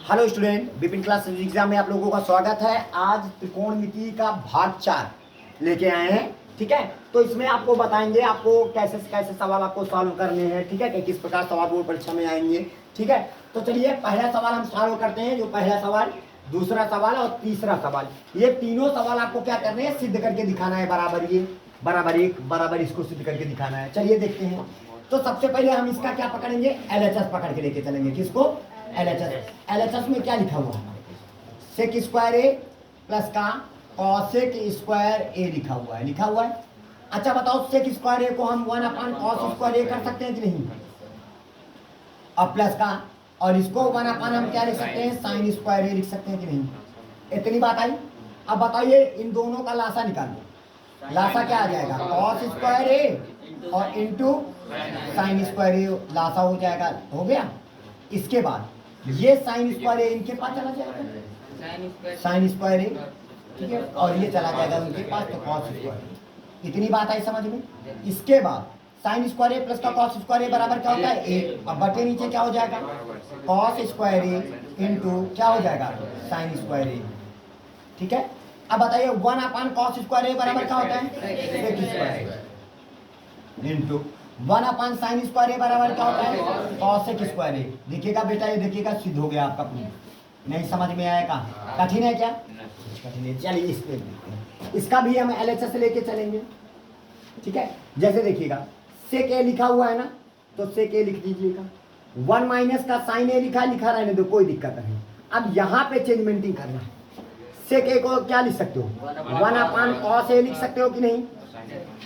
Hello student, Vipin class exam में आप लोगों का स्वागत है। आज त्रिकोणमिति का भाग 4 लेके आए हैं। ठीक है, तो इसमें आपको बताएंगे आपको कैसे कैसे सवाल आपको सॉल्व करने हैं। ठीक है, कि किस प्रकार सवाल बोर्ड परीक्षा में आएंगे। ठीक है, तो चलिए पहला सवाल हम सॉल्व करते हैं। जो पहला सवाल, दूसरा सवाल और तीसरा सवाल, ये तीनों सवाल आपको क्या करने हैं, सिद्ध करके दिखाना है। बराबर ये बराबर एक बराबर इसको सिद्ध करके दिखाना है। चलिए देखते हैं। तो सबसे पहले हम इसका क्या पकड़ेंगे, LHS पकड़ के लेके चलेंगे। किसको? LHS में क्या लिखा हुआ है, सेक स्क्वायर ए प्लस का कॉसेक स्क्वायर ए लिखा हुआ है। अच्छा बताओ, सेक स्क्वायर ए को हम 1/cos स्क्वायर ए कर सकते हैं कि नहीं? और प्लस का, और इसको 1/ हम क्या लिख सकते हैं, साइन स्क्वायर ए लिख सकते हैं कि नहीं? इतनी बात आई। अब बताइए इन दोनों का लासा निकालो। लासा क्या आ जाएगा, कॉस स्क्वायर ए और इंटू साइन स्क्वायर ए, लासा हो जाएगा। हो गया। इसके बाद ये साइन स्क्वायर ए इनके पास चला जाएगा, साइन स्क्वायर ए, ठीक है, और ये चला जाएगा उनके पास, तो कॉस स्क्वायर ए। इतनी बात आई समझ में? इसके बाद साइन स्क्वायर ए प्लस का कॉस स्क्वायर ए बराबर क्या होता है, एक। अब बटे नीचे क्या हो जाएगा, कॉस स्क्वायर ए इंटू क्या हो जाएगा, साइन स्क्वायर ए। ठीक है, अब बताइए 1/cos स्क्वायर ए बराबर क्या होता है, सेक स्क्वायर ए इंटू 1/sin स्क्वायर ए बराबर क्या होता है, कॉसेक स्क्वायर ए। देखिएगा बेटा, ये देखिएगा सिद्ध हो गया आपका प्रूफ। नहीं समझ में आएगा? कठिन है क्या? कठिन है। चलिए इस पे देखते हैं। इसका भी हम LHS लेके चलेंगे। ठीक है, जैसे देखिएगा सेक ए लिखा हुआ है ना, तो सेक ए लिख दीजिएगा। 1 माइनस का साइन ए लिखा रहने दो, कोई दिक्कत नहीं। अब यहाँ पे चेंजमेंटिंग करना है। सेक ए को क्या लिख सकते हो, 1/cos ए लिख सकते हो कि नहीं?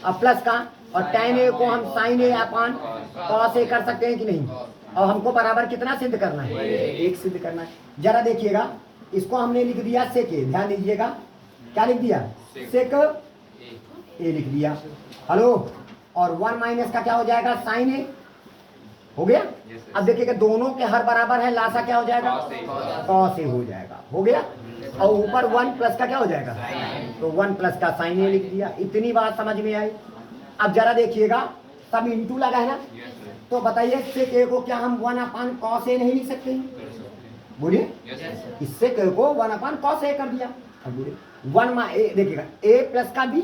अब प्लस का, और tan ए को हम sin ए अपॉन cos ए कर सकते हैं कि नहीं? और हमको बराबर कितना सिद्ध करना है, एक सिद्ध करना है। जरा देखिएगा, इसको हमने लिख दिया सेक ए, ध्यान दीजिएगा क्या लिख दिया, सेक ए लिख दिया। हेलो, और 1 माइनस का क्या हो जाएगा, sin ए हो गया। अब देखिएगा दोनों के हर बराबर है, लासा क्या हो जाएगा, cos ए हो जाएगा। हो गया। और ऊपर 1 प्लस का क्या हो जाएगा, तो 1 प्लस का sin ए लिख दिया। इतनी बात समझ में आई। अब जरा देखिएगा, सब इंटू लगा है ना, तो बताइए सेक ए को क्या हम 1/cos ए नहीं लिख सकते हैं? बोलिए, इससे के को 1/cos ए कर दिया। अब बोलिए 1 देखिएगा a प्लस का b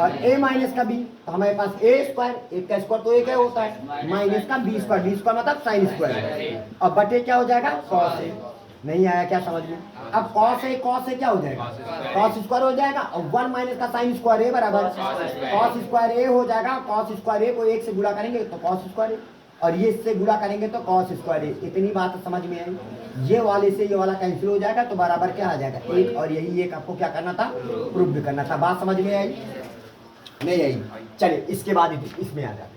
और a माइनस का b, तो हमारे पास a स्क्वायर, एक का स्क्वायर तो एक ही होता है, माइनस का b स्क्वायर मतलब साइन स्क्वायर, और बटे क्या हो जाएगा, cos ए। नहीं आया क्या समझ में? अब cos ए क्या हो जाएगा, cos स्क्वायर हो जाएगा, और 1 माइनस का साइन स्क्वायर ए बराबर cos स्क्वायर ए हो जाएगा। cos स्क्वायर ए को 1 से गुणा करेंगे तो cos स्क्वायर ए, और ये इससे गुणा करेंगे तो cos स्क्वायर ए। इतनी बात समझ में आई। ये वाले से ये वाला कैंसिल हो जाएगा, तो बराबर क्या आ जाएगा, एक। और यही एक आपको क्या करना था, प्रूफ करना था। बात समझ में आई? नहीं आई? चलिए इसके बाद इसमें आ जाते हैं।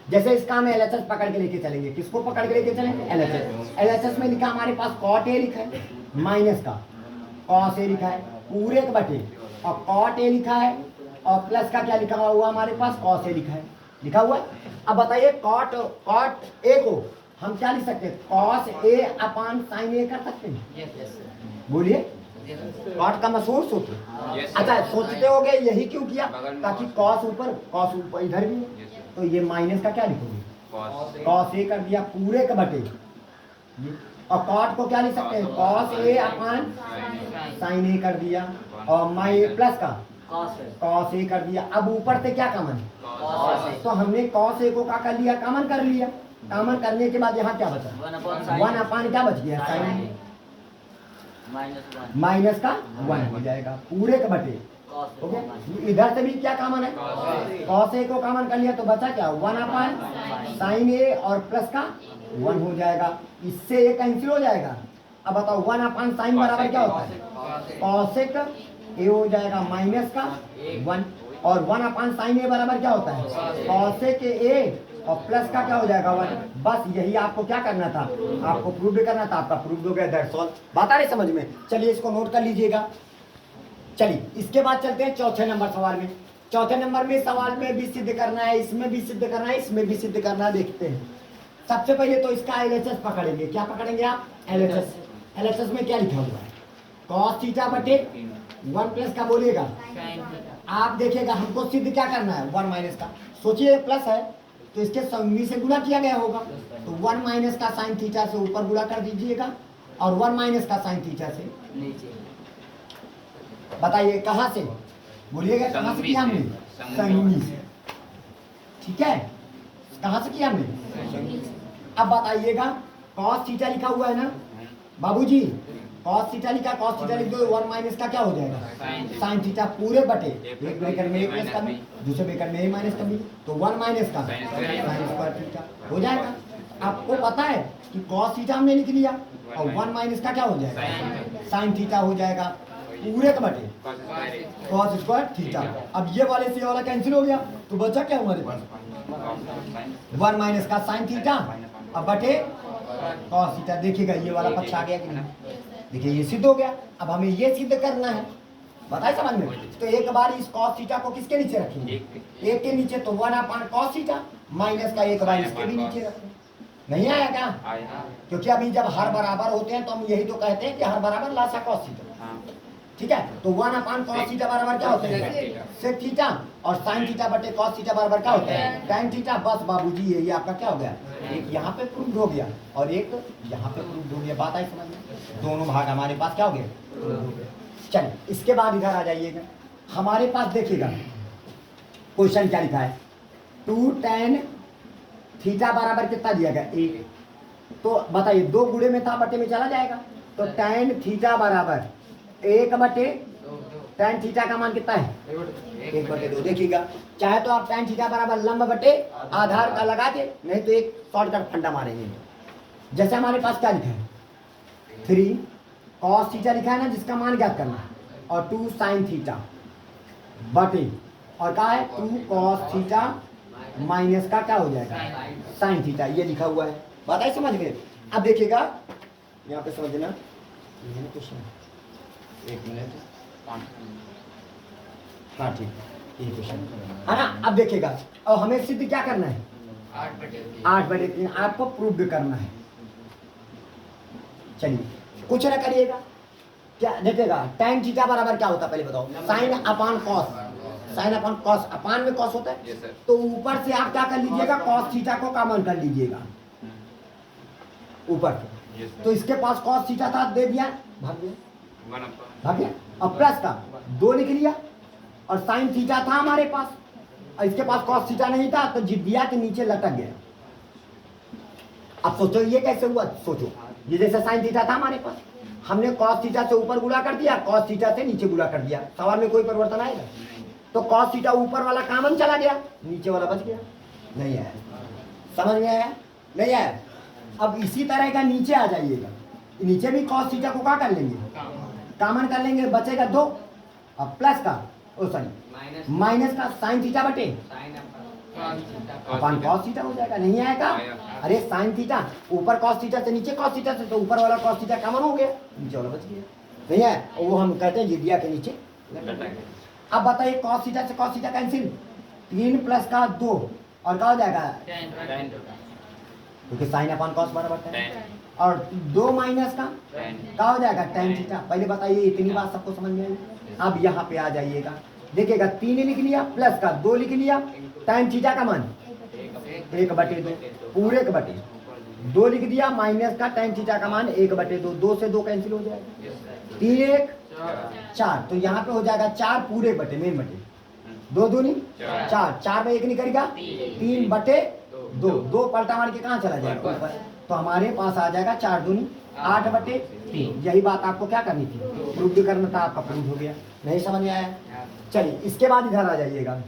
जैसे इसका हम LHS पकड़ के लेके चलेंगे। किसको पकड़ के लेके चलेंगे, LHS में लिखा हमारे पास cot ए लिखा है, माइनस का cos ए लिखा है, पूरे के बटे, और cot ए लिखा है, और प्लस का क्या लिखा हुआ हमारे पास, cos ए लिखा है, लिखा हुआ है। अब बताइए cot ए को हम क्या लिख सकते हैं, cos ए अपॉन sin ए कर सकते हैं? बोलिए, cot का मशहूर सूत्र। अच्छा सोचते हो गए यही क्यों किया, ताकि cos ऊपर इधर भी है, तो ये माइनस का क्या लिखोगे, cos ए कर दिया पूरे के बटे, और cot को क्या लिख सकते हैं, cos ए अपॉन sin ए कर दिया, और प्लस का cos ए कर दिया। अब ऊपर से क्या कॉमन, तो हमने cos ए को क्या कर लिया, कॉमन कर लिया। कॉमन करने के बाद यहाँ क्या बचा, 1/, क्या बच गया, sin माइनस का 1 हो जाएगा पूरे के बटे। ओके, इधर से भी क्या कॉमन है, cos ए को कॉमन कर लिया, तो बचा क्या, 1/sin ए, और प्लस का 1 हो जाएगा। इससे ये कैंसिल हो जाएगा। अब बताओ 1/sin बराबर क्या होता है, cosec ए हो जाएगा, माइनस का 1, और 1/sin ए बराबर क्या होता है, cosec ए, और प्लस का क्या हो जाएगा 1। बस यही आपको क्या करना था, आपको प्रूव भी करना था। आपका प्रूव हो गया, दैट्स ऑल। बात आ रही समझ में? चलिए इसको नोट कर लीजिएगा। चलिए इसके बाद चलते हैं चौथे नंबर सवाल में। चौथे नंबर में सवाल में भी सिद्ध करना है, इसमें भी सिद्ध करना है, इसमें भी सिद्ध करना है। देखते हैं। सबसे पहले तो इसका LHS पकड़ेंगे। क्या पकड़ेंगे आप, LHS में क्या लिखा हुआ है, cos थीटा बटे 1 प्लस का बोलिएगा। आप देखिएगा हमको सिद्ध क्या करना है, 1 माइनस का। सोचिए प्लस है तो इसके संगी से गुणा किया गया होगा, तो 1 माइनस का साइन थीटा से ऊपर गुणा कर दीजिएगा, और 1 माइनस का साइन थीटा से नीचे बताइए कहाँ से, बोलिएगा कहाँ से किया हमने, संगनी से, ठीक है, कहाँ से किया हमने। अब बताइएगा cos थीटा लिखा हुआ है ना बाबूजी, cos थीटा लिखा, cos थीटा लिख दो, 1 माइनस का क्या हो जाएगा साइन थीटा पूरे बटे एक ब्रैकेट में a प्लस का b, दूसरे ब्रैकेट में a माइनस का b, तो 1 माइनस का साइन स्क्वायर थीटा हो जाएगा। आपको पता है कि cos थीटा हमने लिख लिया और 1 माइनस का क्या हो जाएगा साइन थीटा हो जाएगा पूरे का बटे cos स्क्वायर थीटा। अब ये वाले से ये वाला कैंसिल हो गया तो बचा क्या हमारे पास 1 माइनस का साइन थीटा अब बटे cos थीटा। देखिएगा ये वाला पक्ष आ गया कि नहीं, देखिए ये सिद्ध हो गया। अब हमें ये सिद्ध करना है, बताए समझ में। तो एक बार इस cos थीटा को किसके नीचे रखेंगे, एक के नीचे, तो 1 अपॉन cos थीटा माइनस का एक बार इसके भी नीचे रखें। नहीं आया क्या, क्योंकि अभी जब हर बराबर होते हैं तो हम यही तो कहते हैं कि हर बराबर लासा cos थीटा, ठीक है। तो 1 अपॉन cos थीटा बराबर क्या होता है sec थीटा, और sin थीटा बटे cos थीटा बराबर क्या होता है tan थीटा। बस बाबूजी ये आपका क्या हो गया, एक यहाँ पे प्रूव हो गया और एक यहाँ पे प्रूव हो गया। बात आई समझ में, दोनों भाग हमारे पास क्या हो गए। चलिए इसके बाद इधर आ जाइएगा, हमारे पास देखिएगा क्वेश्चन क्या लिखा है, 2 tan थीटा बराबर कितना दिया गया 1। तो बताइए 2 गुणे में था बटे में चला जाएगा, तो tan थीटा बराबर 1 बटे tan थीटा का मान कितना है 1 बटे 2। देखिएगा चाहे तो आप tan थीटा बराबर लंब बटे आधार का लगा दे, नहीं तो एक शॉर्टकट फंडा मारेंगे। जैसे हमारे पास क्या लिखा है 3 cos थीटा लिखा है ना, जिसका मान ज्ञात करना है, और 2 sin थीटा बटे और क्या है 2 cos थीटा माइनस का क्या हो जाएगा sin थीटा, ये लिखा हुआ है। बात आई समझ में। अब देखिएगा यहाँ पे समझना, ये है क्वेश्चन, एक मिनट, हाँ ठीक ये क्वेश्चन है ना। अब देखिएगा और हमें सिद्ध क्या करना है 8/3 आपको प्रूव भी करना है। चलिए कुछ ना करिएगा, क्या देखिएगा tan थीटा बराबर क्या होता है पहले बताओ, sine upon cos, sine upon cos, upon में कॉस होता है। तो ऊपर से आप क्या कर लीजिएगा cos थीटा को कॉमन कर लीजिएगा ऊपर से। तो इसके पास cos थीटा था, दे दिया, भाग गया, अब प्लस का 2 लिख लिया, और sin थीटा था हमारे पास, और इसके पास cos थीटा नहीं था तो जिद्दिया के नीचे लटक गया। अब सोचो ये कैसे हुआ, सोचो ये जैसे sin थीटा था हमारे पास, हमने cos थीटा से ऊपर गुणा कर दिया, cos थीटा से नीचे गुणा कर दिया, सवाल में कोई परिवर्तन आएगा। तो cos थीटा ऊपर वाला कॉमन चला गया, नीचे वाला बच गया। नहीं आया, समझ में आया, नहीं आया। अब इसी तरह का नीचे आ जाइएगा, नीचे भी cos थीटा को क्या कर लेंगे कॉमन कर लेंगे, बचेगा 2, अब प्लस का ओ सॉरी माइनस का sin थीटा बटे अपन cos थीटा हो जाएगा। नहीं आएगा, अरे sin थीटा ऊपर cos थीटा से, नीचे cos थीटा से, तो ऊपर वाला cos थीटा कॉमन हो गया, नीचे वाला बच गया। नहीं है, वो हम कहते हैं जिद्दिया के नीचे। अब बताइए cos थीटा से cos थीटा कैंसिल, 3 प्लस का 2 और क्या हो जाएगा, क्योंकि साइन अपन cos बराबर है, और 2 माइनस का क्या हो जाएगा tan थीटा। पहले बताइए इतनी बात सबको समझ में आई। अब यहाँ पे आ जाइएगा, देखिएगा 3 लिख लिया, प्लस का 2 लिख लिया, tan थीटा का मान 1/2 पूरे के बटे 2 लिख दिया, माइनस का tan थीटा का मान 1/2, 2 से 2 कैंसिल हो जाएगा, 3 1 4, तो यहाँ पे हो जाएगा 4 पूरे बटे मेन बटे 2 दूनी 4, 4 में 1 निकलेगा 3/2, 2 पलटा मार के कहाँ चला जाएगा ऊपर, तो हमारे पास आ जाएगा 4 दूनी 8/3। यही बात आपको क्या करनी थी, प्रूव करना था, आपका प्रूव हो गया। नहीं समझ में आया, चलिए इसके बाद इधर आ जाइएगा,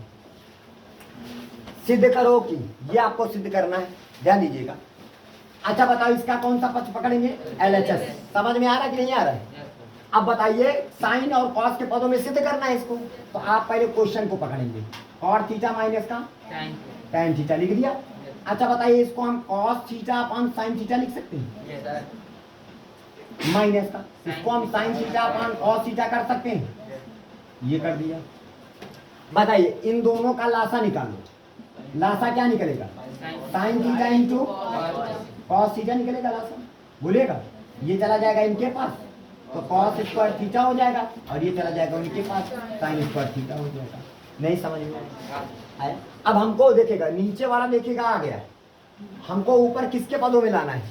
सिद्ध करो कि ये आपको सिद्ध करना है, ध्यान दीजिएगा। अच्छा बताओ इसका कौन सा पक्ष पकड़ेंगे, LHS, समझ में आ रहा है कि नहीं आ रहा है। अब बताइए साइन और कॉस के पदों में सिद्ध करना है इसको, तो आप पहले क्वेश्चन को पकड़ेंगे, cos थीटा माइनस का tan थीटा लिख दिया। अच्छा बताइए इसको हम cos theta upon sin theta लिख सकते हैं, माइनस का, इसको हम sin theta upon cos theta कर सकते हैं, ये कर दिया। बताइए इन दोनों का लासा निकालो, लासा क्या निकलेगा, sin theta into cos theta निकलेगा लासा, बोलिएगा ये चला जाएगा इनके पास, तो cos स्क्वायर थीटा हो जाएगा, और ये चला जाएगा उनके पास, sin स्क्वायर थीटा हो जाएगा। नहीं समझ में आया। अब हमको देखेगा नीचे वाला देखेगा आ गया, हमको ऊपर किसके पदों में लाना है,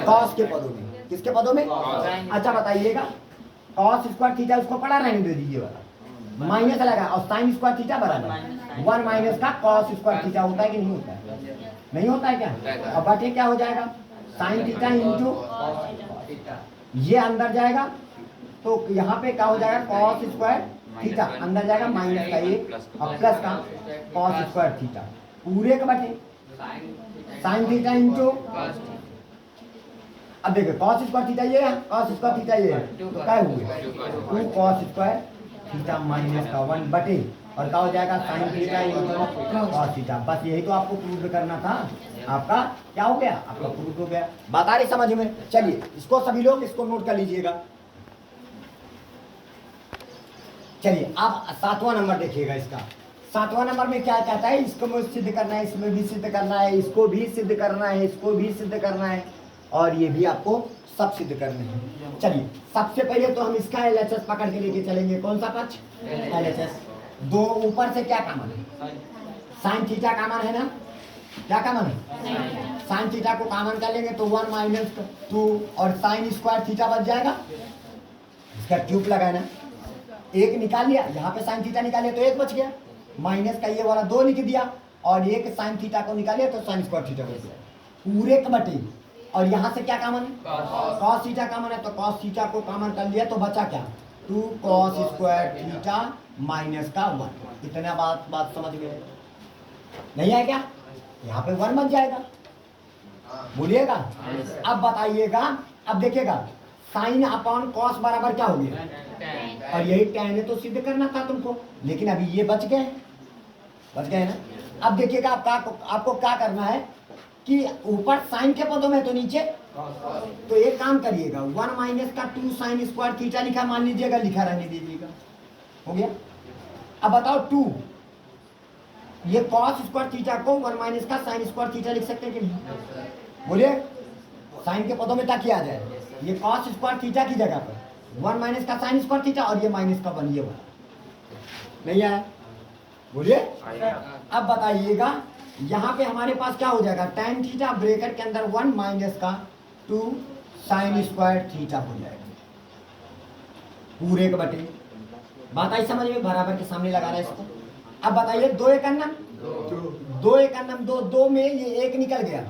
cos के पदों में। किसके पदों में? अच्छा बताइएगा, कॉस स्क्वायर थीटा उसको पढ़ा रहने दे दीजिए वाला, माइनस लगा और साइन स्क्वायर थीटा बराबर 1 माइनस का कॉस स्क्वायर थीटा होता है कि नहीं होता है? नहीं होता है क्या? और बटे क्या हो जाएगा? साइन थीटा इंटू ये अंदर जाएगा तो यहाँ पे क्या हो जाएगा? कॉस स्क्वायर थीटा अंदर जाएगा माइनस का ये और प्लस का कॉस स्क्वायर थीटा पूरे का बटे साइन थीटा इंटू, अब देखिए कॉस स्क्वायर थीटा ये है, कॉस स्क्वायर थीटा ये है, तो क्या हुए 2 कॉस स्क्वायर थीटा माइनस का 1 बटे और क्या हो जाएगा? Sine theta into cos theta. बस यही तो आपको प्रूव करना था, आपका क्या हो गया? आपका प्रूव हो गया। बात आ रही समझ में? चलिए इसको सभी लोग इसको नोट कर लीजिएगा। चलिए आप 7वां नंबर देखिएगा। इसका 7वां नंबर में क्या कहता है? इसको में सिद्ध करना है, इसमें भी सिद्ध करना है, इसको भी सिद्ध करना है, इसको भी सिद्ध करना है और ये भी आपको सब सिद्ध करने हैं। चलिए सबसे पहले तो हम इसका LHS पकड़ के लेके चलेंगे। कौन सा पक्ष? LHS। दो ऊपर से क्या कॉमन है? साइन थीटा कॉमन है ना? क्या कॉमन है? साइन थीटा को कॉमन कर लेंगे तो 1 माइनस 2 और साइन स्क्वायर थीटा बच जाएगा। इसका ट्यूब लगाए ना, एक निकाल लिया, यहाँ पे साइन थीटा निकाल लिया तो एक बच गया, माइनस का ये वाला 2 लिख दिया और एक साइन थीटा को निकाल लिया तो साइन स्क्वायर थीटा बच गया पूरे का बटे। और यहाँ से क्या कॉमन है? कॉस थीटा कॉमन है तो कॉस थीटा को कॉमन कर लिया तो बचा क्या? 2 कॉस स्क्वायर थीटा माइनस का 1। इतना बात समझ में नहीं आया क्या? यहाँ पे 1 बन जाएगा, बोलिएगा। अब बताइएगा, अब देखिएगा साइन अपॉन कॉस बराबर क्या हो गया? और यही tan है तो सिद्ध करना था तुमको, लेकिन अभी ये बच गए ना। अब देखिएगा आपको क्या करना है कि ऊपर साइन के पदों में तो नीचे, तो एक काम करिएगा 1 माइनस का 2 साइन स्क्वायर थीटा लिखा मान लीजिएगा, लिखा रहने दीजिएगा, हो गया। अब बताओ 2 ये कॉस स्क्वायर थीटा को 1 माइनस का साइन स्क्वायर थीटा लिख सकते हैं कि नहीं? बोलिए, साइन के पदों में क्या किया जाए? ये कॉस स्क्वायर थीटा की जगह पर 1 माइनस का साइन स्क्वायर थीटा और ये माइनस का 1 ये वाला नहीं आया? बोलिए। अब बताइएगा यहाँ पे हमारे पास क्या हो जाएगा? tan थीटा ब्रैकेट के अंदर 1 माइनस का 2 साइन स्क्वायर थीटा हो जाएगा पूरे के बटे। बात आई समझ में? बराबर के सामने लगा रहा है इसको। अब बताइए 2 एक अन्नम 2 में ये 1 निकल गया,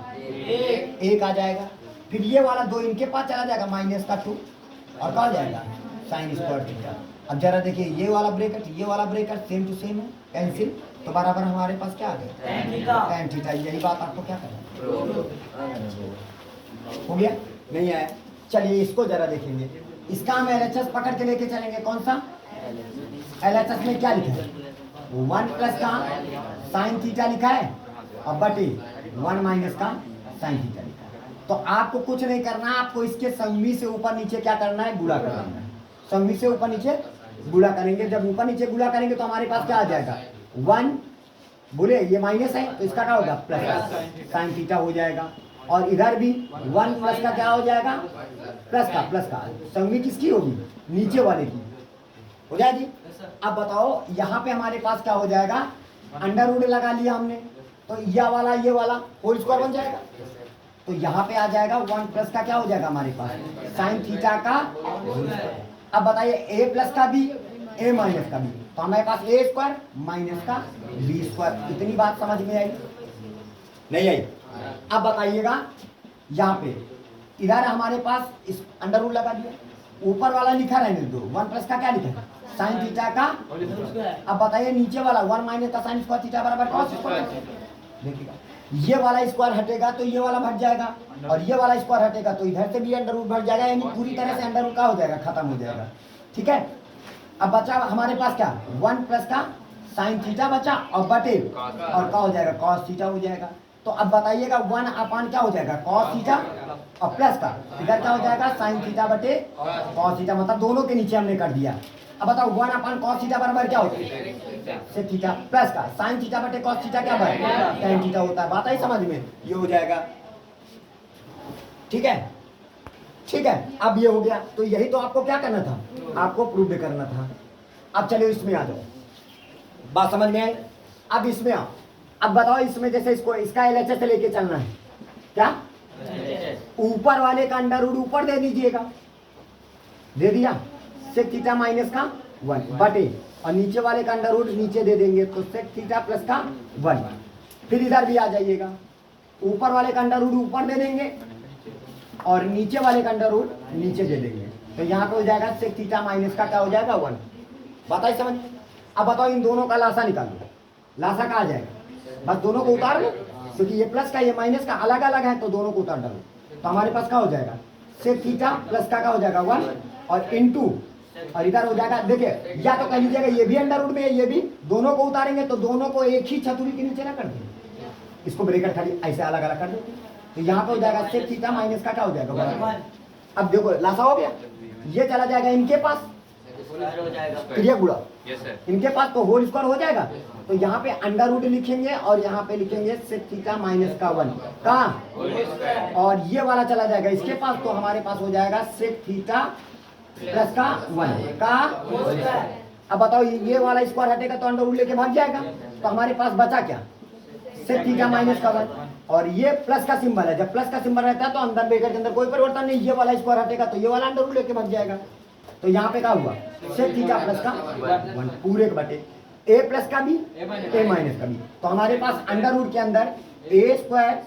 1 आ जाएगा, फिर ये वाला 2 इनके पास चला जाएगा माइनस का 2 और क्या हो जाएगा? Sine square theta. अब जरा देखिए ये वाला ब्रैकेट सेम टू सेम है, कैंसिल, तो बराबर हमारे पास क्या आ गया? tan theta. यही बात आपको क्या करना हो गया? नहीं आया? चलिए इसको जरा देखेंगे। इसका हम LHS पकड़ के लेके चलेंगे। कौन सा LHS में क्या लिखा है? 1 प्लस का साइन थीटा लिखा है और बटे 1 माइनस का साइन थीटा लिखा है। तो आपको कुछ नहीं करना, आपको इसके संगी से ऊपर नीचे क्या करना है? गुणा करना है। संगी से ऊपर नीचे गुणा करेंगे। जब ऊपर नीचे गुणा करेंगे तो हमारे पास क्या आ जाएगा? 1, बोले ये माइनस है तो इसका क्या होगा? प्लस साइन थीटा हो जाएगा। और इधर भी 1 प्लस का क्या हो जाएगा? प्लस का संगी किसकी होगी? नीचे वाले की हो जाएगी। अब बताओ यहाँ पे हमारे पास क्या हो जाएगा? अंडर रूट लगा लिया हमने तो ये वाला होल स्क्वायर बन जाएगा। तो यहाँ पे आ जाएगा 1 प्लस का क्या हो जाएगा हमारे पास? साइन थीटा का। अब बताइए a प्लस का भी a माइनस का भी, तो हमारे पास a स्क्वायर माइनस का b स्क्वायर। इतनी बात समझ में आई? नहीं आई? अब बताइएगा यहाँ पे इधर हमारे पास इस अंडर रूट लगा दिया, ऊपर वाला लिखा रहने दो 1 प्लस का क्या लिखा है? साइन थीटा का। अब बताइए नीचे वाला 1 माइनस का साइन स्क्वायर थीटा बराबर कॉस स्क्वायर। देखिएगा ये वाला स्क्वायर हटेगा तो ये वाला हट जाएगा और ये वाला स्क्वायर हटेगा तो इधर से भी अंडर रूट हट जाएगा, यानी पूरी तरह से अंडर रूट का हो जाएगा, खत्म हो जाएगा। ठीक है। अब बचा हमारे पास क्या? 1 प्लस का साइन थीटा बचा और बटे और क्या हो जाएगा? कॉस थीटा हो जाएगा। तो अब बताइएगा 1 अपान क्या हो जाएगा? कॉस थीटा और प्लस का इधर क्या हो जाएगा? साइन थीटा बटे कॉस थीटा, मतलब दोनों के नीचे हमने कर दिया। अब बताओ 1 अपान कॉस थीटा बराबर क्या होता है? से थीटा प्लस का साइन थीटा बटे कॉस थीटा क्या बराबर? tan थीटा होता है। बात आई समझ में? ये हो जाएगा। ठीक है। अब ये हो गया। तो यही तो आपको क्या करना था? आपको प्रूव करना था। अब चलिए इसमें आ जाओ। बात समझ में आई? अब इसमें आओ। अब बताओ इसमें जैसे इसको इसका LHS से लेके चलना है क्या? ऊपर वाले का अंडर रूट ऊपर दे दीजिएगा, दे दिया सेक थीटा माइनस का 1 बटे, और नीचे वाले का अंडर रूट नीचे दे देंगे तो सेक थीटा प्लस का 1। फिर इधर भी आ जाइएगा, ऊपर वाले का अंडर रूट ऊपर दे देंगे और नीचे वाले का अंडर रूट नीचे दे देंगे, तो यहाँ पे हो जाएगा सेक थीटा माइनस का क्या हो जाएगा 1। बताइए समझ। अब बताओ इन दोनों का लासा निकालो, लासा कहाँ आ जाएगा, बस दोनों को उतार लो, क्योंकि ये प्लस का ये माइनस का अलग अलग है तो दोनों को उतार डालो, तो हमारे पास क्या हो जाएगा सेक थीटा प्लस का क्या हो जाएगा 1 और इनटू, और इधर हो जाएगा, देखिए या तो कह लीजिएगा ये भी अंडर रूट में है ये भी, दोनों को उतारेंगे तो दोनों को एक ही छतरी के नीचे ना कर देंगे, इसको ब्रेकेट खाली ऐसे अलग अलग कर देते, तो यहाँ पे हो जाएगा सेक थीटा माइनस का क्या हो जाएगा 1। अब देखो लासा हो गया, ये चला जाएगा इनके पास, क्रिया गुणा इनके पास तो होल स्क्वायर हो जाएगा, तो यहाँ पे अंडर रूट लिखेंगे और यहाँ पे लिखेंगे सेक थीटा माइनस का 1 कहाँ, और ये वाला चला जाएगा इसके पास, तो हमारे पास हो जाएगा सेक थीटा प्लस का 1 का। अब बताओ ये वाला स्क्वायर हटेगा तो अंडर रूट लेके भाग जाएगा, तो हमारे पास बचा क्या सेक थीटा माइनस का 1, और ये प्लस का सिंबल है, जब प्लस का सिंबल रहता है तो अंदर ब्रैकेट के अंदर कोई परिवर्तन नहीं, ये वाला स्क्वायर हटेगा तो ये वाला अंडर रूट लेके भाग जाएगा, तो यहाँ पे क्या हुआ सेक थीटा प्लस का 1 पूरे के बटे ए प्लस का भी ए माइनस का भी, तो हमारे पास अंडर रूट के अंदर ए स्क्वायर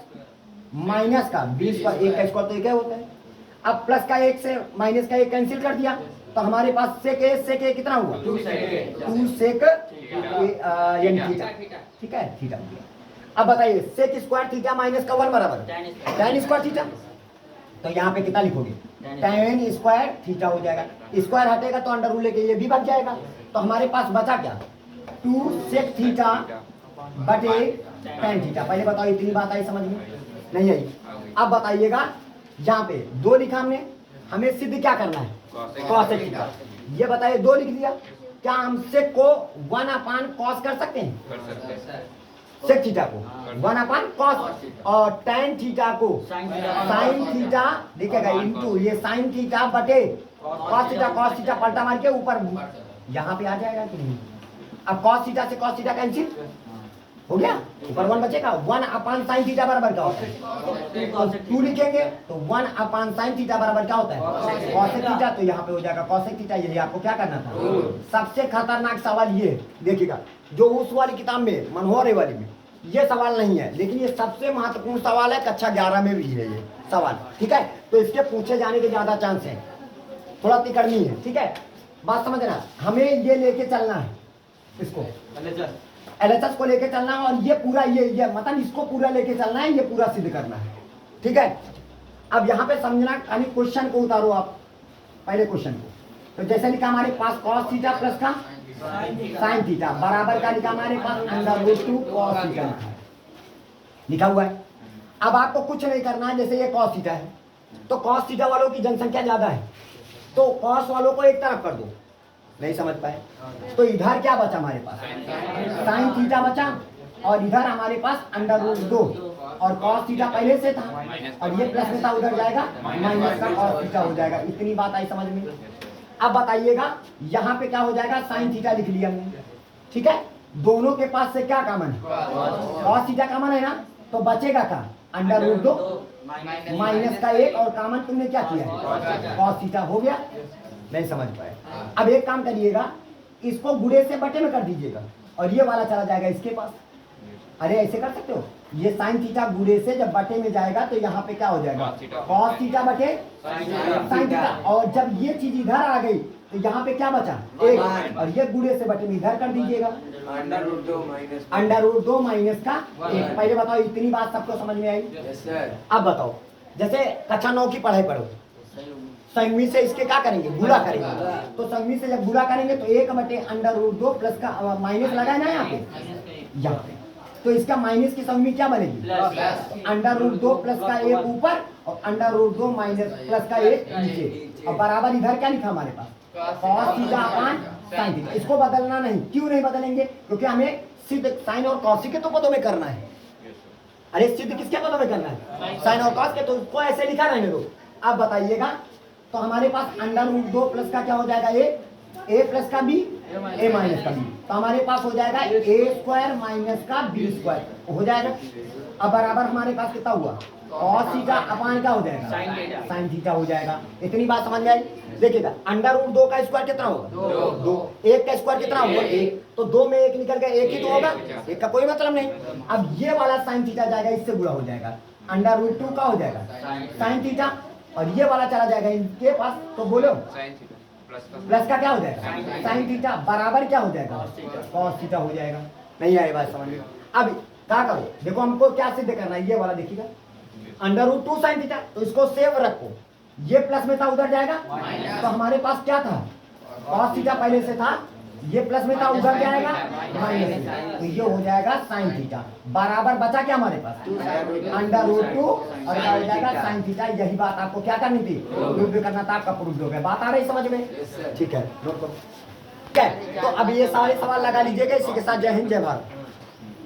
माइनस का बी स्क्वायर, एक का स्क्वायर तो एक होता है, अब प्लस का एक से माइनस का एक कैंसिल कर दिया, तो हमारे पास सेक ए कितना हुआ 2 सेक यानी थीटा, ठीक है थीटा। अब बताइए सेक स्क्वायर थीटा माइनस का 1 बराबर tan स्क्वायर थीटा, तो यहाँ पे कितना लिखोगे tan स्क्वायर थीटा हो जाएगा, स्क्वायर हटेगा तो अंडर रूट लेके ये भी बच जाएगा, तो हमारे पास बचा क्या 2 सेक थीटा बटे tan थीटा। पहले बताओ इतनी बात आई समझ में नहीं आई। अब बताइएगा यहाँ पे 2 लिखा हमने, हमें सिद्ध क्या करना है cos थीटा, ये बताइए 2 लिख दिया, क्या हम सेक को 1/cos कर सकते हैं, सेक थीटा को 1/cos और tan थीटा को sin थीटा लिखेगा इनटू ये sin थीटा बटे cos थीटा पलटा मार के ऊपर यहाँ पे आ जाएगा कि नहीं। अब cos थीटा से cos थीटा कैंसिल हो गया, ऊपर 1 बचेगा, 1/sin थीटा बराबर क्या होता है 2 लिखेंगे तो 1/sin थीटा बराबर क्या होता है cos थीटा, तो यहाँ पे हो जाएगा cos थीटा। यही आपको क्या करना था, सबसे खतरनाक सवाल ये देखिएगा, जो उस वाली किताब में मनोहर वाली में ये सवाल नहीं है, लेकिन ये सबसे महत्वपूर्ण सवाल है, कक्षा 11 में भी है ये सवाल, ठीक है, तो इसके पूछे जाने के ज्यादा चांस है, थोड़ा तिकड़नी है, ठीक है, बात समझना। हमें ये लेके चलना है, इसको एलएचएस को लेके चलना है, और ये पूरा ये मतलब इसको पूरा लेके चलना है, ये पूरा सिद्ध करना है, ठीक है। अब यहाँ पे समझना, खाली क्वेश्चन को उतारो आप, पहले क्वेश्चन को, तो जैसे लिखा हमारे पास cos थीटा प्लस का sin थीटा बराबर का लिखा हमारे पास अंडर रूट 2 cos थीटा लिखा हुआ है। अब आपको कुछ नहीं करना है, जैसे ये cos थीटा है तो cos थीटा वालों की जनसंख्या ज्यादा है, तो cos वालों को एक तरफ कर दो, नहीं समझ पाए, तो इधर क्या बचा हमारे पास sin थीटा बचा, और इधर हमारे पास अंडर रूट 2 और cos थीटा पहले से था, और ये प्लस में था उधर जाएगा माइनस का cos थीटा हो जाएगा। इतनी बात आई समझ में। अब बताइएगा यहाँ पे क्या हो जाएगा, sin थीटा लिख लिया हमने, ठीक है, दोनों के पास से क्या कॉमन है cos थीटा कॉमन है ना, तो बचेगा क्या अंडर रूट 2 माइनस का 1, और कॉमन तुमने क्या किया है cos थीटा हो गया, नहीं समझ पाए। अब एक काम करिएगा, इसको गुणे से बटे में कर दीजिएगा, और ये वाला चला जाएगा इसके पास, अरे ऐसे कर सकते हो, ये sin थीटा गुणे से जब बटे में जाएगा तो यहाँ पे क्या हो जाएगा cos थीटा बटे sin थीटा, और जब ये चीज इधर आ गई तो यहाँ पे क्या बचा 1, और ये गुणे से बटे में इधर कर दीजिएगा अंडर रूट 2 माइनस का 1। पहले बताओ इतनी बात सबको समझ में आई। अब बताओ, जैसे कक्षा 9 की पढ़ाई पढ़ो, संगमी से इसके क्या करेंगे गुणा करेंगे, तो संगमी से जब गुणा करेंगे तो 1 बटे अंडर रूट 2 प्लस का माइनस लगाए ना यहाँ पे, तो इसका माइनस की संगमी क्या बनेगी अंडर रूट 2 प्लस का 1 ऊपर और अंडर रूट 2 माइनस प्लस का 1 नीचे, और बराबर इधर क्या लिखा हमारे पास cos theta upon sin theta. इसको बदलना नहीं, क्यों नहीं बदलेंगे, क्योंकि हमें सिद्ध साइन और कॉस के तो पदों में करना है। अरे सिद्ध किसके पदों में करना है साइन और कॉस के, तो उसको ऐसे लिखा रहने दो। अब बताइएगा, तो हमारे पास अंडर रूट 2 प्लस का क्या हो जाएगा 1 ए प्लस का बी ए माइनस का बी, तो हमारे पास हो जाएगा ए स्क्वायर माइनस का बी स्क्वायर हो जाएगा। अब बराबर हमारे पास कितना हुआ cos थीटा अपान क्या हो जाएगा sin थीटा हो जाएगा। इतनी बात समझ में आई। देखिएगा अंडर रूट 2 का स्क्वायर कितना होगा 2, 1 का स्क्वायर कितना होगा 1, तो 2 में 1 निकल गया 1 ही तो होगा, 1 का कोई मतलब नहीं। अब ये वाला sin थीटा जाएगा इससे गुणा हो जाएगा, अंडर रूट 2 का हो जाएगा sin थीटा, और ये वाला चला जाएगा इनके पास, तो बोलो प्लस का क्या हो जाएगा sin थीटा बराबर क्या हो जाएगा cos थीटा हो जाएगा। नहीं आए बात समझ में। अब क्या करो, देखो हमको क्या सिद्ध करना है, ये वाला देखिएगा अंडर रूट 2 sin थीटा, तो इसको सेव रखो, ये प्लस में था उधर जाएगा, तो हमारे पास क्या था cos थीटा पहले से था, ये प्लस में था उधर जाएगा माइनस, तो ये हो जाएगा sin थीटा बराबर बचा क्या हमारे पास अंडर रूट 2 और क्या हो जाएगा sin थीटा। यही बात आपको क्या करनी थी प्रूफ भी करना था, आपका प्रूफ हो गया। बात आ रही समझ में? ठीक है, नोट करो। ठीक है, तो अब ये सारे सवाल लगा लीजिएगा। इसी के साथ जय हिंद जय भारत।